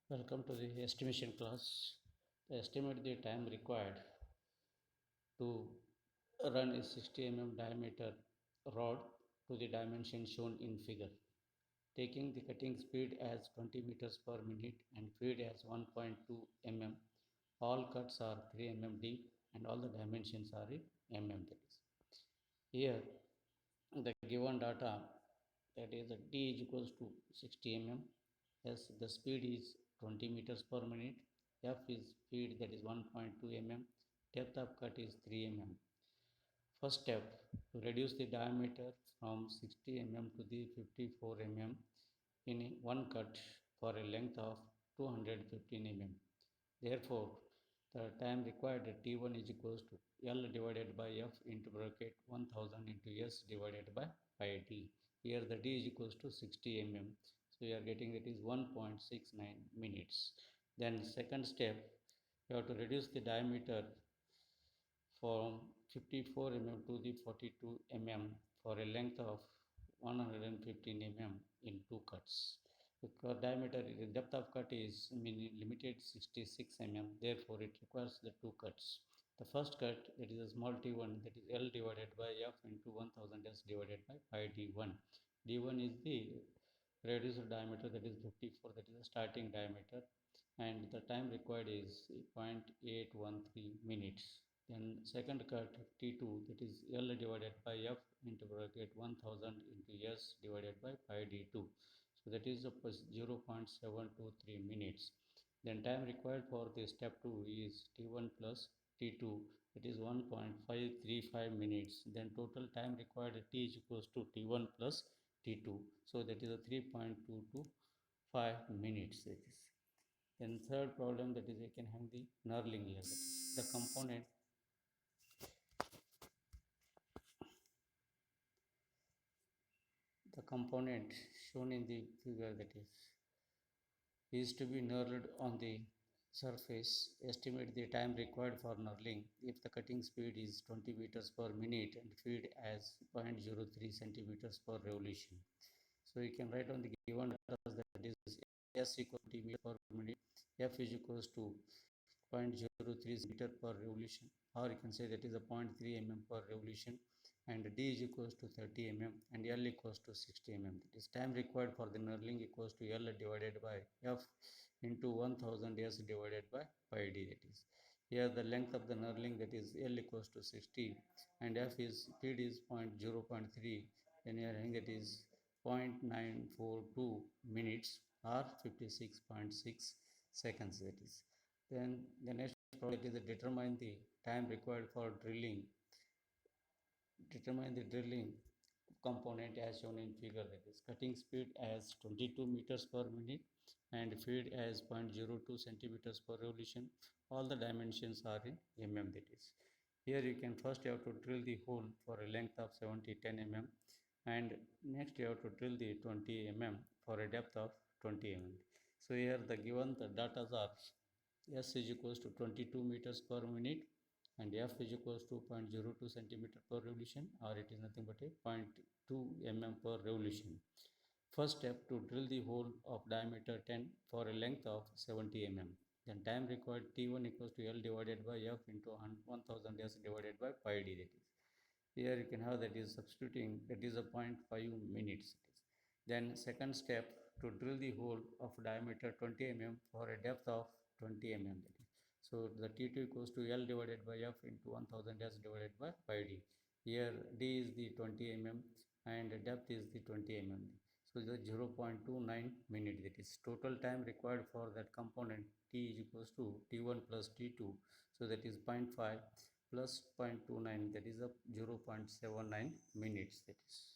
Welcome to the estimation class. The estimate the time required to run a 60 diameter rod to the dimension shown in figure. Taking the cutting speed as 20 meters per minute and feed as 1.2 mm. All cuts are 3 deep and all the dimensions are in mm. That is. Here the given data, that is d is equals to 60 s the speed is 20 meters per minute, f is speed, that is 1.2 depth of cut is 3 First step, to reduce the diameter from 60 to the 54 in one cut for a length of 215 Therefore, the time required at T1 is equals to L divided by F into bracket 1000 into S divided by pi d. Here the d is equals to 60 So you are getting that is 1.69 minutes. Then second step, you have to reduce the diameter from 54 to the 42 for a length of 115 in two cuts. The diameter, the depth of cut is limited 66 therefore it requires the two cuts. The first cut, that is a small t1, that is L divided by F into 1000 S divided by pi d1. d1 is the reduced diameter, that is 54, that is the starting diameter, and the time required is 0.813 minutes. Then second cut T2, that is L divided by F into bracket 1000 into S divided by pi d2. So that is 0.723 minutes. Then time required for the step 2 is T1 plus T2, that is 1.535 minutes. Then total time required T is equals to T1 plus T2. So that is a 3.225 minutes. That is. Then third problem, that is I can have the knurling here. That is the component shown in the figure, that is to be knurled on the surface. Estimate the time required for knurling if the cutting speed is 20 meters per minute and feed as 0.03 centimeters per revolution. So you can write on the given data, that is S equal to 20 meters per minute, F is equals to 0.03 meter per revolution, or you can say that is a 0.3 per revolution, and D is equals to 30 and L equals to 60 That is time required for the knurling equals to L divided by F into 1000 S divided by pi d. That is, here the length of the knurling, that is L equals to 60 and F is speed is 0.3, then you are having that is 0.942 minutes or 56.6 seconds. That is, then the next problem is determine the time required for drilling. Determine the drilling component as shown in figure, that is cutting speed as 22 meters per minute and feed as 0.02 centimeters per revolution. All the dimensions are in that is. Here you can first have to drill the hole for a length of 70-10 and next you have to drill the 20 for a depth of 20 So here the given the data are S is equals to 22 meters per minute and F is equals to 0.02 centimeter per revolution, or it is nothing but a 0.2 per revolution. First step, to drill the hole of diameter 10 for a length of 70 Then time required T1 equals to L divided by F into 1000 S divided by pi d. That is, here you can have that is substituting, that is a 0.5 minutes. Then second step, to drill the hole of diameter 20 for a depth of 20 So the T2 equals to L divided by F into 1000 S divided by pi d. Here D is the 20 and depth is the 20 So the 0.29 minute. That is total time required for that component T is equals to T1 plus T2. So that is 0.5 plus 0.29, that is a 0.79 minutes. That is.